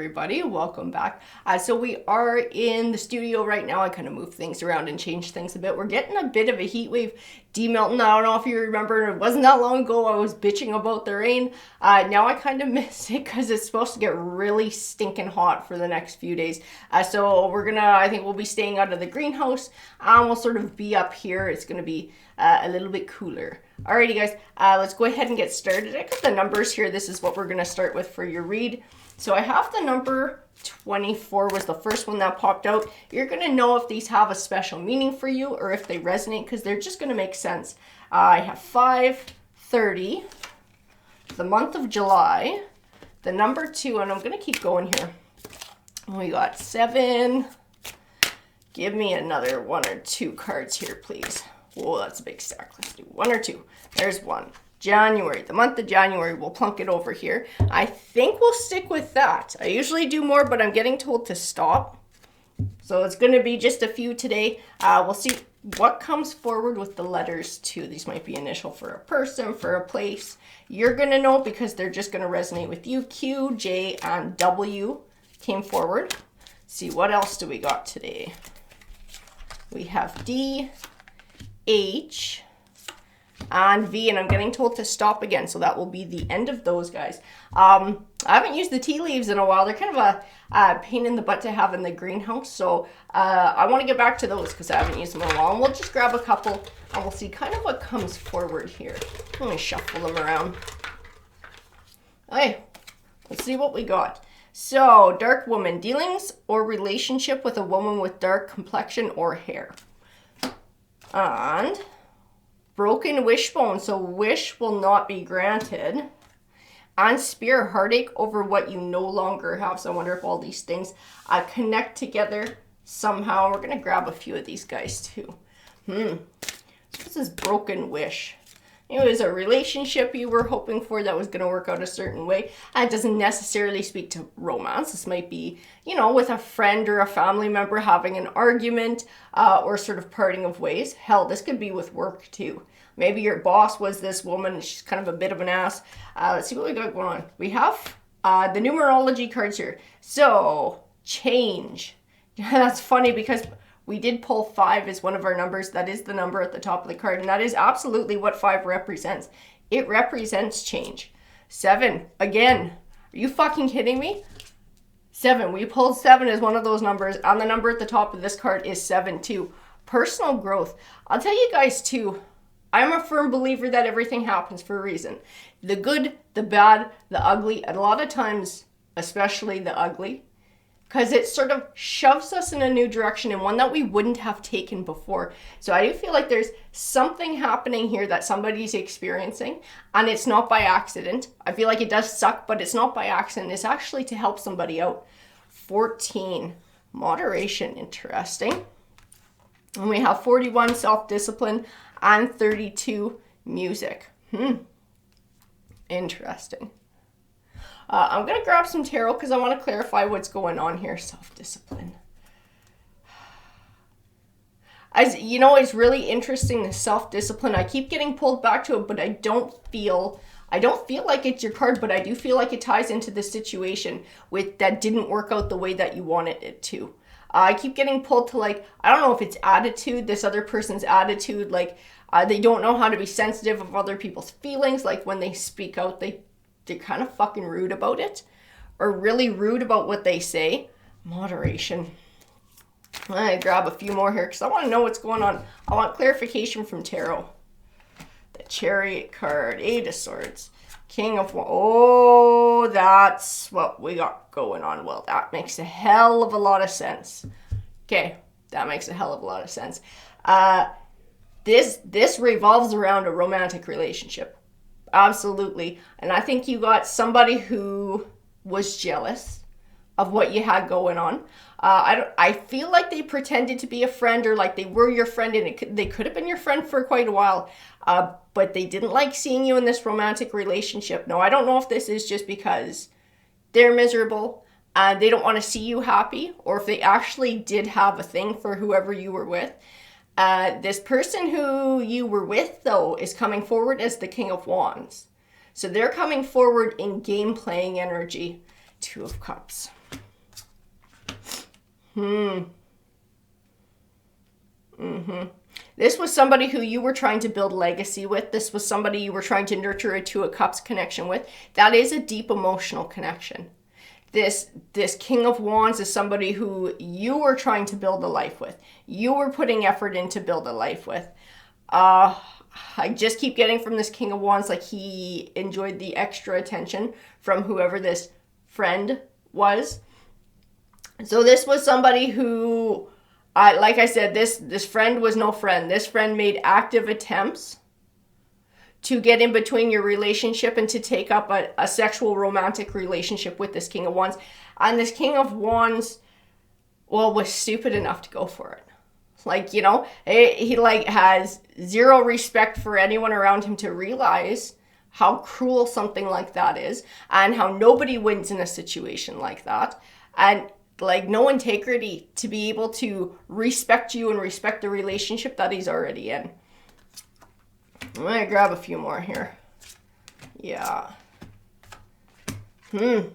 everybody, welcome back. So we are in the studio right now. I kind of moved things around and changed things a bit. We're getting a bit of a heat wave demelting. I don't know if you remember, it wasn't that long ago I was bitching about the rain. Now I kind of miss it because it's supposed to get really stinking hot for the next few days. So I think we'll be staying out of the greenhouse. We'll sort of be up here. It's going to be a little bit cooler. Alrighty guys, let's go ahead and get started. I got the numbers here. This is what we're going to start with for your read. So I have the number 24 was the first one that popped out. You're going to know if these have a special meaning for you or if they resonate because they're just going to make sense. I have 5/30, the month of July, the number 2, and I'm going to keep going here. We got 7. Give me another 1 or 2 cards here, please. Whoa, that's a big stack. Let's do 1 or 2. There's 1. January, the month of January, we'll plunk it over here. I think we'll stick with that. I usually do more, but I'm getting told to stop. So it's going to be just a few today. We'll see what comes forward with the letters too. These might be initial for a person, for a place. You're going to know because they're just going to resonate with you. Q, J, and W came forward. See, what else do we got today? We have D, H, and V, and I'm getting told to stop again, so that will be the end of those guys. I haven't used the tea leaves in a while. They're kind of a pain in the butt to have in the greenhouse, so I want to get back to those because I haven't used them in a while. And we'll just grab a couple and we'll see kind of what comes forward here. Let me shuffle them around. Okay, let's see what we got. So, dark woman, dealings or relationship with a woman with dark complexion or hair. And broken wishbone, so wish will not be granted. And spear, heartache over what you no longer have. So I wonder if all these things connect together somehow. We're going to grab a few of these guys too. So this is broken wish. It was a relationship you were hoping for that was going to work out a certain way. It doesn't necessarily speak to romance. This might be, with a friend or a family member having an argument or sort of parting of ways. Hell, this could be with work too. Maybe your boss was this woman and she's kind of a bit of an ass. Let's see what we got going on. We have the numerology cards here. So, change. That's funny because we did pull 5 as one of our numbers. That is the number at the top of the card. And that is absolutely what 5 represents. It represents change. 7, again. Are you fucking kidding me? 7. We pulled 7 as one of those numbers. And the number at the top of this card is 7 too. Personal growth. I'll tell you guys too. I'm a firm believer that everything happens for a reason. The good, the bad, the ugly. And a lot of times, especially the ugly. Because it sort of shoves us in a new direction and one that we wouldn't have taken before. So I do feel like there's something happening here that somebody's experiencing and it's not by accident. I feel like it does suck, but it's not by accident. It's actually to help somebody out. 14, moderation, interesting. And we have 41, self-discipline, and 32, music. Interesting. I'm going to grab some tarot because I want to clarify what's going on here. Self-discipline. As you know, it's really interesting, the self-discipline. I keep getting pulled back to it, but I don't feel like it's your card, but I do feel like it ties into the situation that didn't work out the way that you wanted it to. I keep getting pulled to I don't know if it's attitude, this other person's attitude, they don't know how to be sensitive of other people's feelings. Like when they speak out, they're kind of fucking rude about it or really rude about what they say. Moderation. I grab a few more here because I want to know what's going on. I want clarification from tarot. The Chariot card, 8 of Swords, King of Wands. Oh, that's what we got going on. Well, that makes a hell of a lot of sense. Okay, that makes a hell of a lot of sense. This revolves around a romantic relationship. Absolutely. And I think you got somebody who was jealous of what you had going on. I feel like they pretended to be a friend or like they were your friend and they could have been your friend for quite a while. But they didn't like seeing you in this romantic relationship. No, I don't know if this is just because they're miserable and they don't want to see you happy or if they actually did have a thing for whoever you were with. This person who you were with, though, is coming forward as the King of Wands. So they're coming forward in game playing energy. Two of Cups. This was somebody who you were trying to build legacy with. This was somebody you were trying to nurture a Two of Cups connection with. That is a deep emotional connection. This King of Wands is somebody who you were trying to build a life with. You were putting effort in to build a life with. I just keep getting from this King of Wands like he enjoyed the extra attention from whoever this friend was. So this was somebody who, like I said, this friend was no friend. This friend made active attempts to get in between your relationship and to take up a sexual romantic relationship with this King of Wands. And this King of Wands, well, was stupid enough to go for it. Like, you know, he like has zero respect for anyone around him to realize how cruel something like that is and how nobody wins in a situation like that. And like no integrity to be able to respect you and respect the relationship that he's already in. I'm going to grab a few more here. Yeah. Get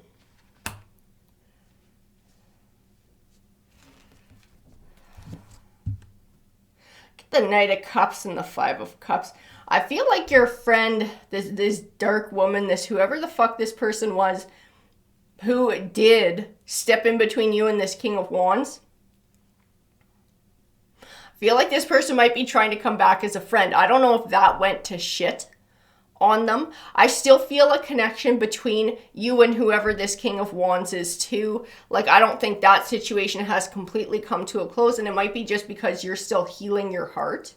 the Knight of Cups and the Five of Cups. I feel like your friend, this dark woman, this whoever the fuck this person was, who did step in between you and this King of Wands, feel like this person might be trying to come back as a friend. I don't know if that went to shit on them. I still feel a connection between you and whoever this King of Wands is too. Like, I don't think that situation has completely come to a close, and it might be just because you're still healing your heart.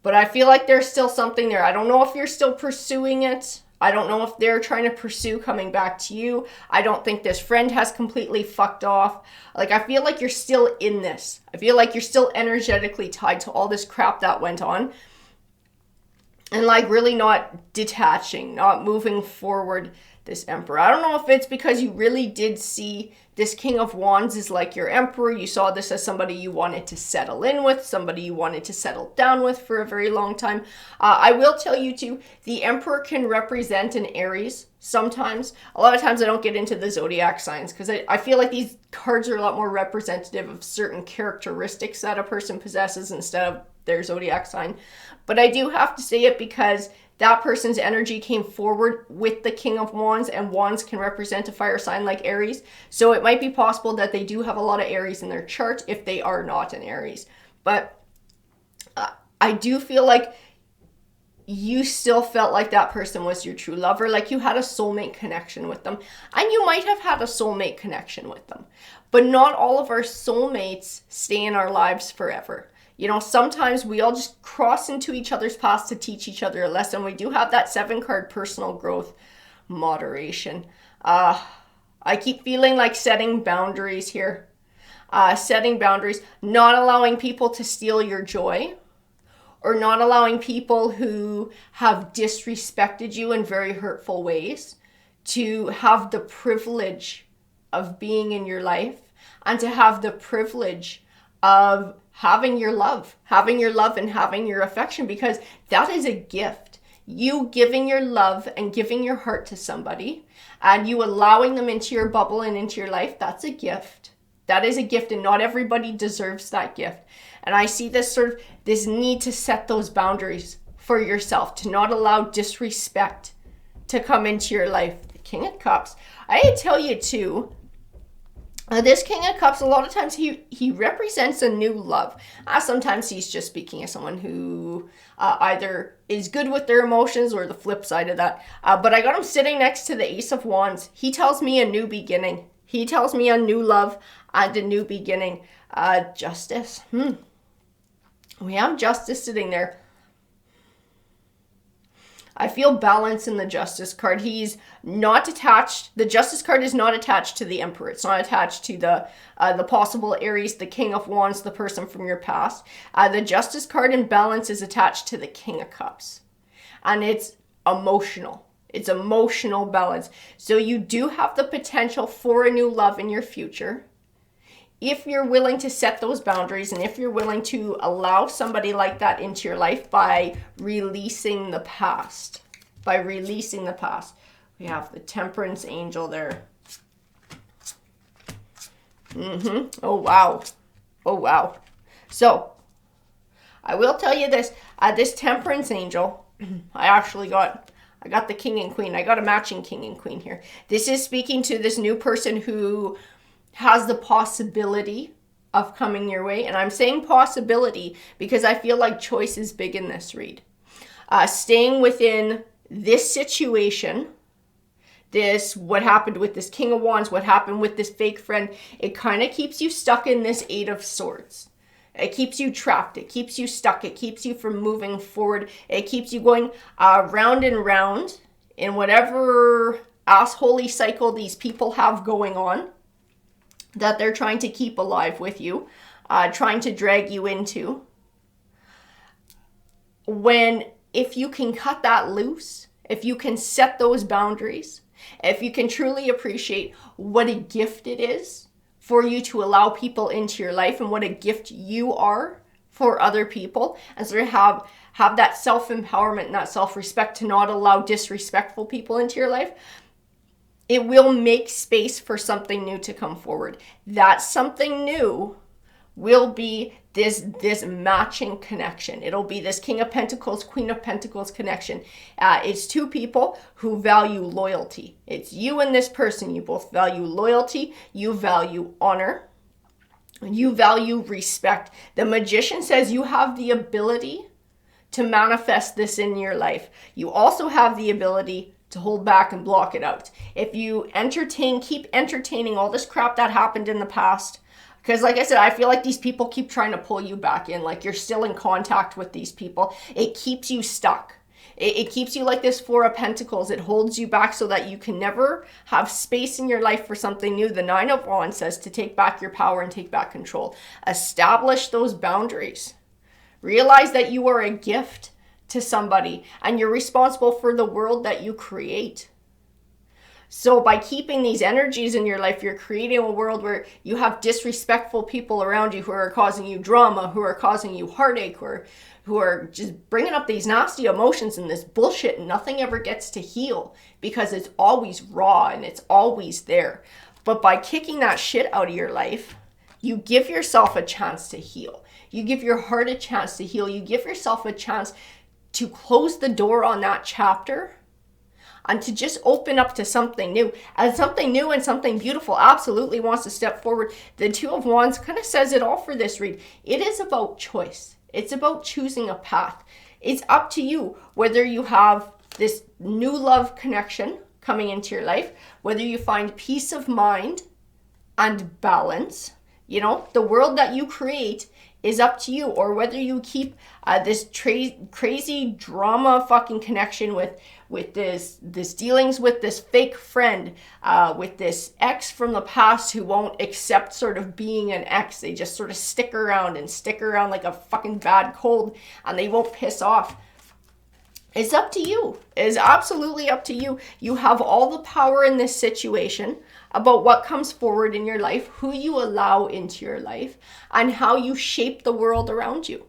But I feel like there's still something there. I don't know if you're still pursuing it. I don't know if they're trying to pursue coming back to you. I don't think this friend has completely fucked off. Like, I feel like you're still in this. I feel like you're still energetically tied to all this crap that went on. And, like, really not detaching, not moving forward this Emperor. I don't know if it's because you really did see this King of Wands as like your Emperor. You saw this as somebody you wanted to settle in with, somebody you wanted to settle down with for a very long time. I will tell you too, the Emperor can represent an Aries sometimes. A lot of times I don't get into the zodiac signs because I feel like these cards are a lot more representative of certain characteristics that a person possesses instead of their zodiac sign. But I do have to say it because that person's energy came forward with the King of Wands, and Wands can represent a fire sign like Aries. So it might be possible that they do have a lot of Aries in their chart if they are not an Aries. But I do feel like you still felt like that person was your true lover, like you had a soulmate connection with them. And you might have had a soulmate connection with them. But not all of our soulmates stay in our lives forever. You know, sometimes we all just cross into each other's paths to teach each other a lesson. We do have that 7-card personal growth moderation. I keep feeling like setting boundaries here. Setting boundaries, not allowing people to steal your joy, or not allowing people who have disrespected you in very hurtful ways to have the privilege of being in your life and to have the privilege of having your love and having your affection, because that is a gift. You giving your love and giving your heart to somebody and you allowing them into your bubble and into your life, that's a gift. That is a gift, and not everybody deserves that gift. And I see this this need to set those boundaries for yourself, to not allow disrespect to come into your life. The King of Cups. I tell you too, this King of Cups, a lot of times he represents a new love. Sometimes he's just speaking as someone who either is good with their emotions or the flip side of that. But I got him sitting next to the Ace of Wands. He tells me a new beginning. He tells me a new love and a new beginning. Justice. We have Justice sitting there. I feel balance in the Justice card. He's not attached. The Justice card is not attached to the Emperor. It's not attached to the possible Aries, the King of Wands, the person from your past. The Justice card in balance is attached to the King of Cups. And it's emotional. It's emotional balance. So you do have the potential for a new love in your future. If you're willing to set those boundaries and if you're willing to allow somebody like that into your life by releasing the past. We have the Temperance angel there. Oh, wow. Oh, wow. So, I will tell you this. This Temperance angel, I got the king and queen. I got a matching king and queen here. This is speaking to this new person who has the possibility of coming your way. And I'm saying possibility because I feel like choice is big in this read. Staying within this situation, what happened with this King of Wands, what happened with this fake friend, it kind of keeps you stuck in this Eight of Swords. It keeps you trapped. It keeps you stuck. It keeps you from moving forward. It keeps you going round and round in whatever assholey cycle these people have going on that they're trying to keep alive with you, trying to drag you into. If you can cut that loose, if you can set those boundaries, if you can truly appreciate what a gift it is for you to allow people into your life and what a gift you are for other people, and sort of have that self-empowerment and that self-respect to not allow disrespectful people into your life, it will make space for something new to come forward. That something new will be this matching connection. It'll be this King of Pentacles, Queen of Pentacles connection. It's two people who value loyalty. It's you and this person. You both value loyalty. You value honor. You value respect. The Magician says you have the ability to manifest this in your life. You also have the ability to hold back and block it out. If you keep entertaining all this crap that happened in the past, because like I said, I feel like these people keep trying to pull you back in, like you're still in contact with these people. It keeps you stuck. It keeps you like this Four of Pentacles. It holds you back so that you can never have space in your life for something new. The Nine of Wands says to take back your power and take back control. Establish those boundaries. Realize that you are a gift to somebody and you're responsible for the world that you create. So by keeping these energies in your life, you're creating a world where you have disrespectful people around you who are causing you drama, who are causing you heartache, who are just bringing up these nasty emotions and this bullshit, and nothing ever gets to heal because it's always raw and it's always there. But by kicking that shit out of your life, you give yourself a chance to heal. You give your heart a chance to heal. You give yourself a chance to close the door on that chapter and to just open up to something new. And something new and something beautiful absolutely wants to step forward. The Two of Wands kind of says it all for this read. It is about choice. It's about choosing a path. It's up to you whether you have this new love connection coming into your life, whether you find peace of mind and balance. You know, the world that you create is up to you, or whether you keep this crazy drama fucking connection with this dealings with this fake friend, with this ex from the past who won't accept sort of being an ex. They just sort of stick around like a fucking bad cold, and they won't piss off. It's up to you. It is absolutely up to you. You have all the power in this situation about what comes forward in your life, who you allow into your life, and how you shape the world around you.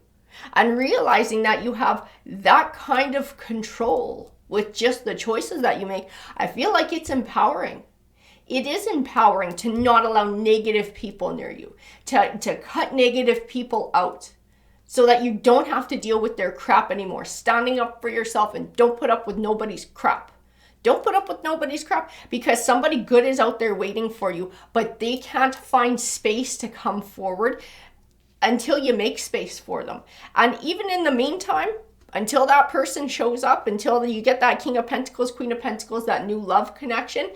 And realizing that you have that kind of control with just the choices that you make, I feel like it's empowering. It is empowering to not allow negative people near you, to cut negative people out, so that you don't have to deal with their crap anymore. Standing up for yourself, and don't put up with nobody's crap. Don't put up with nobody's crap, because somebody good is out there waiting for you, but they can't find space to come forward until you make space for them. And even in the meantime, until that person shows up, until you get that King of Pentacles, Queen of Pentacles, that new love connection,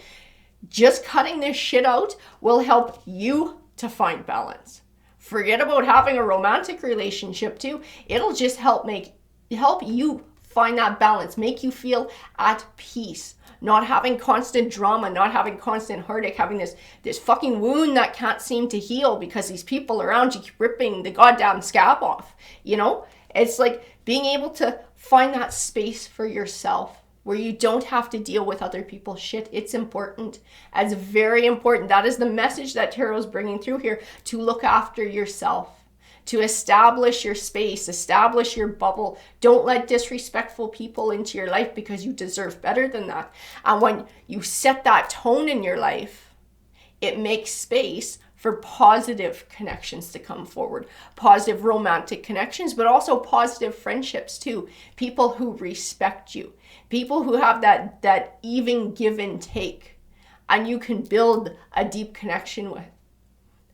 just cutting this shit out will help you to find balance. Forget about having a romantic relationship too. It'll just help you find that balance, make you feel at peace, not having constant drama, not having constant heartache, having this fucking wound that can't seem to heal because these people around you keep ripping the goddamn scab off. You know, it's like being able to find that space for yourself where you don't have to deal with other people's shit. It's important. It's very important. That is the message that Tarot's bringing through here, to look after yourself, to establish your space, establish your bubble. Don't let disrespectful people into your life because you deserve better than that. And when you set that tone in your life, it makes space for positive connections to come forward, positive romantic connections, but also positive friendships too. People who respect you, people who have that even give and take, and you can build a deep connection with.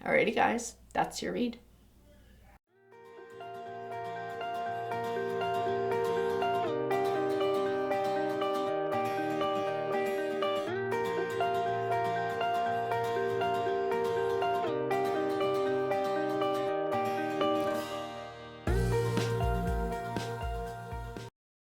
Alrighty guys, that's your read.